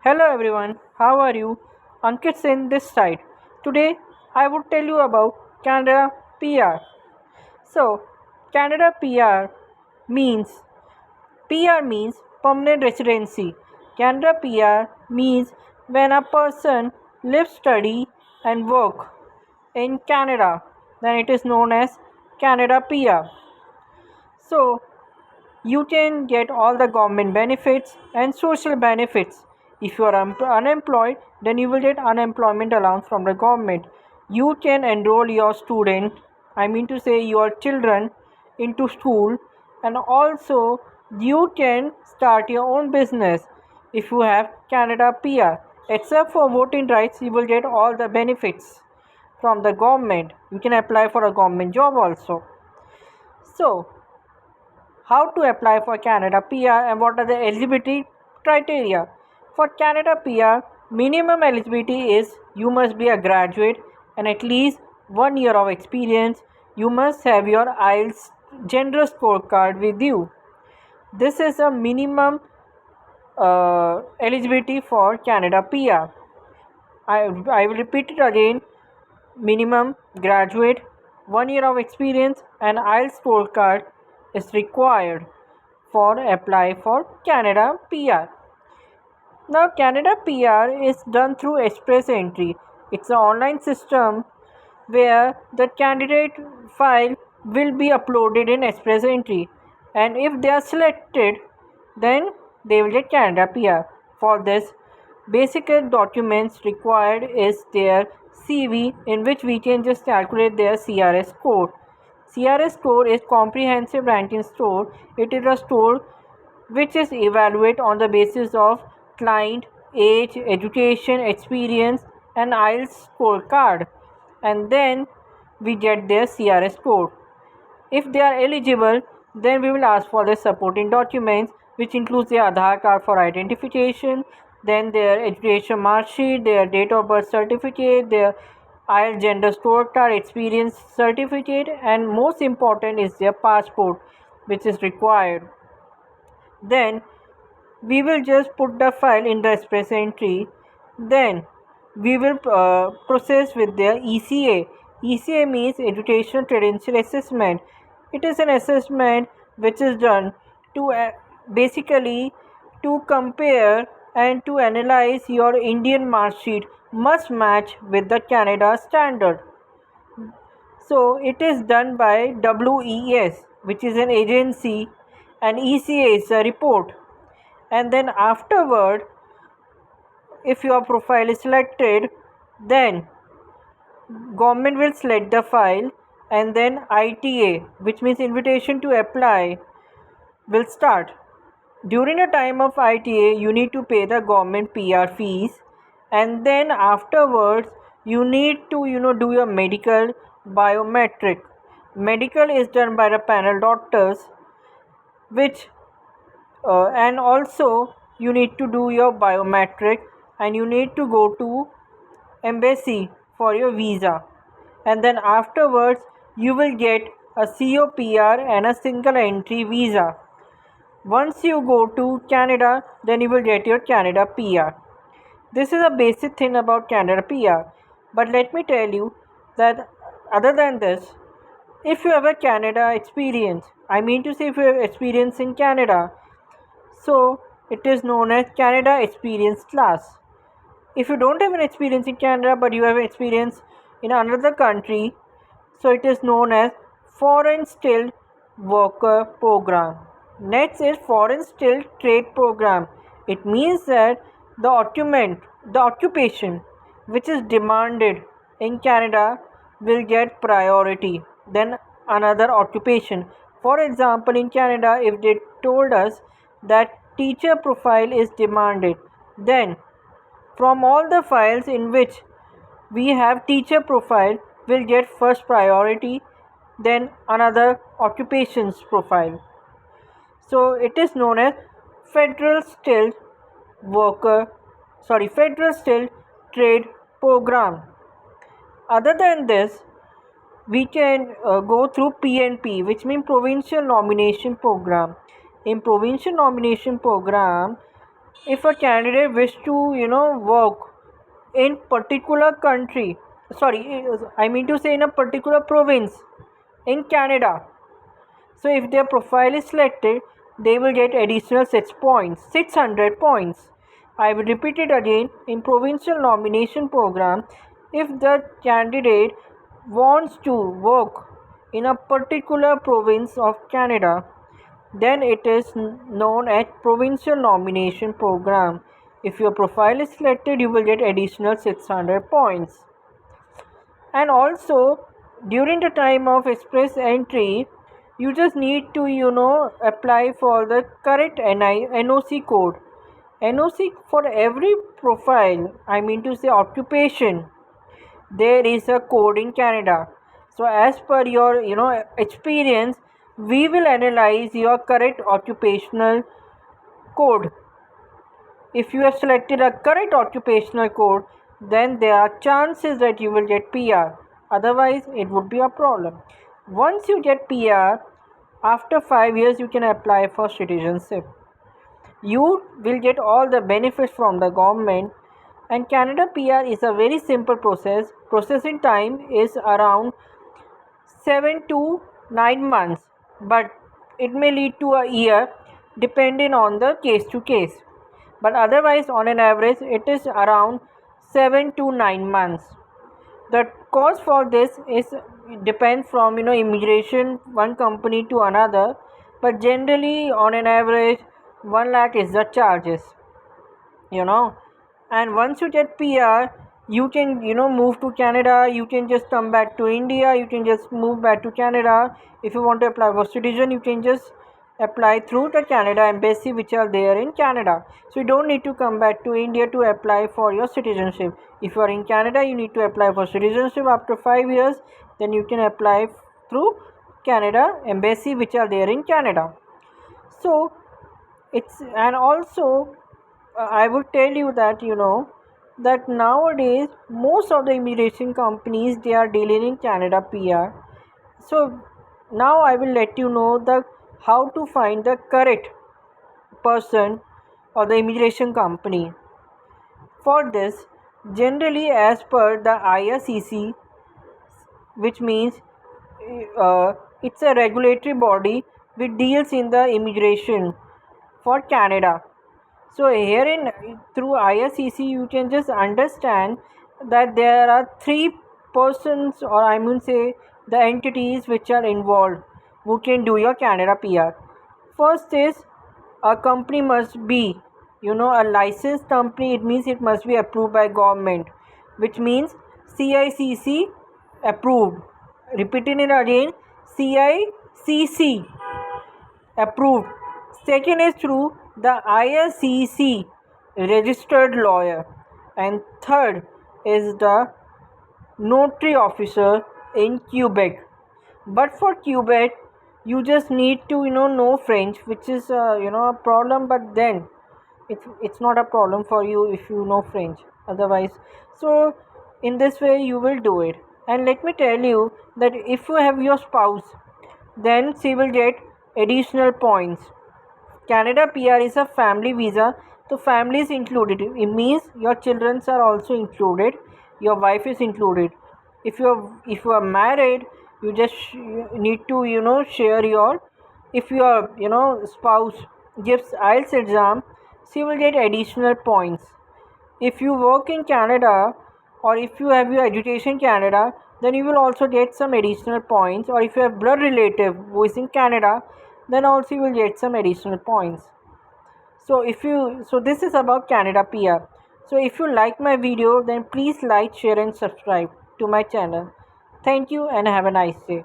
Hello everyone, how are you? Ankit Sen this side. Today I would tell you about Canada PR. So, Canada PR means permanent residency. Canada PR means when a person lives, study and work in Canada, then it is known as Canada PR. So, you can get all the government benefits and social benefits. If you are unemployed, then you will get unemployment allowance from the government. You can enroll your student, I mean to say your children, into school, and also you can start your own business if you have Canada PR. Except for voting rights, you will get all the benefits from the government. You can apply for a government job also. So, how to apply for Canada PR and what are the eligibility criteria. For Canada PR, minimum eligibility is you must be a graduate and at least 1 year of experience. You must have your IELTS general scorecard with you. This is a minimum eligibility for Canada PR. I will repeat it again. Minimum graduate, 1 year of experience and IELTS scorecard is required for apply for Canada PR. Now Canada PR is done through Express Entry. It's an online system where the candidate file will be uploaded in Express Entry, and if they are selected, then they will get Canada PR. For this, basic documents required is their CV, in which we can just calculate their CRS score. CRS score is comprehensive ranking score. It is a score which is evaluated on the basis of client, age, education, experience, and IELTS scorecard, and then we get their CRS code. If they are eligible, then we will ask for their supporting documents, which includes their Aadhaar card for identification, then their education mark sheet, their date of birth certificate, their IELTS gender scorecard, experience certificate, and most important is their passport, which is required. Then we will just put the file in the Express Entry. Then we will process with the ECA. ECA means Educational Credential Assessment. It is an assessment which is done to basically to compare and to analyze your Indian mark sheet must match with the Canada standard. So it is done by WES, which is an agency, and ECA is a report. And then afterward, if your profile is selected, then government will select the file, and then ITA, which means invitation to apply, will start. During the time of ITA, you need to pay the government PR fees, and then afterwards you need to do your medical, biometric. Medical is done by the panel doctors, which and also you need to do your biometric, and you need to go to embassy for your visa, and then afterwards you will get a COPR and a single entry visa. Once you go to Canada, then you will get your Canada PR. This is a basic thing about Canada PR, but let me tell you that other than this, if you have a Canada experience, I mean to say if you have experience in Canada, so it is known as Canada Experience Class. If you don't have an experience in Canada but you have experience in another country, so it is known as Foreign Skilled Worker Program. Next is Foreign Skilled Trade Program. It means that the occupation which is demanded in Canada will get priority than another occupation. For example, in Canada, if they told us that teacher profile is demanded, then from all the files in which we have teacher profile will get first priority, then another occupations profile. So it is known as Federal Skilled Trade Program. Other than this, we can go through PNP, which means Provincial Nomination Program. In Provincial Nomination Program, if a candidate wish to work in particular country, sorry, I mean to say in a particular province in Canada, so if their profile is selected, they will get additional 600 points. I will repeat it again. In provincial nomination program, if the candidate wants to work in a particular province of Canada, then it is known as provincial nomination program. If your profile is selected, you will get additional 600 points. And also, during the time of express entry, you just need to apply for the correct NOC code. NOC for every profile, I mean to say occupation, there is a code in Canada. So as per your experience, we will analyze your correct occupational code. If you have selected a correct occupational code, then there are chances that you will get PR. Otherwise, it would be a problem. Once you get PR, after 5 years, you can apply for citizenship. You will get all the benefits from the government. And Canada PR is a very simple process. Processing time is around 7 to 9 months, but it may lead to a year depending on the case to case. But otherwise, on an average, it is around 7 to 9 months. The cost for this is depends from immigration one company to another, but generally on an average 1 lakh is the charges. And once you get PR, you can move to Canada. You can just come back to India. You can just move back to Canada. If you want to apply for citizen, you can just apply through the Canada embassy which are there in Canada. So you don't need to come back to India to apply for your citizenship. If you are in Canada, you need to apply for citizenship after 5 years. Then you can apply through Canada embassy which are there in Canada. So it's, and also I would tell you that that nowadays most of the immigration companies, they are dealing in Canada PR. So now I will let you know the how to find the correct person or the immigration company. For this, generally as per the IRCC, which means it's a regulatory body which deals in the immigration for Canada. So here through IRCC, you can just understand that there are 3 persons, or I mean say the entities which are involved who can do your Canada PR. First is, a company must be a licensed company. It means it must be approved by government, which means CICC approved. Repeating it again, CICC approved. Second is through the IRCC registered lawyer, and third is the notary officer in Quebec. But for Quebec, you just need to know French, which is a problem, but then it's not a problem for you if you know French otherwise. So in this way you will do it. And let me tell you that if you have your spouse, then she will get additional points. Canada PR is a family visa, so family is included. It means your children are also included, your wife is included. If you are married, you just need to share your, if your spouse gives IELTS exam, she will get additional points. If you work in Canada, or if you have your education in Canada, then you will also get some additional points. Or if you have blood relative who is in Canada, then also you will get some additional points. So this is about Canada PR. So if you like my video, then please like, share and subscribe to my channel. Thank you and have a nice day.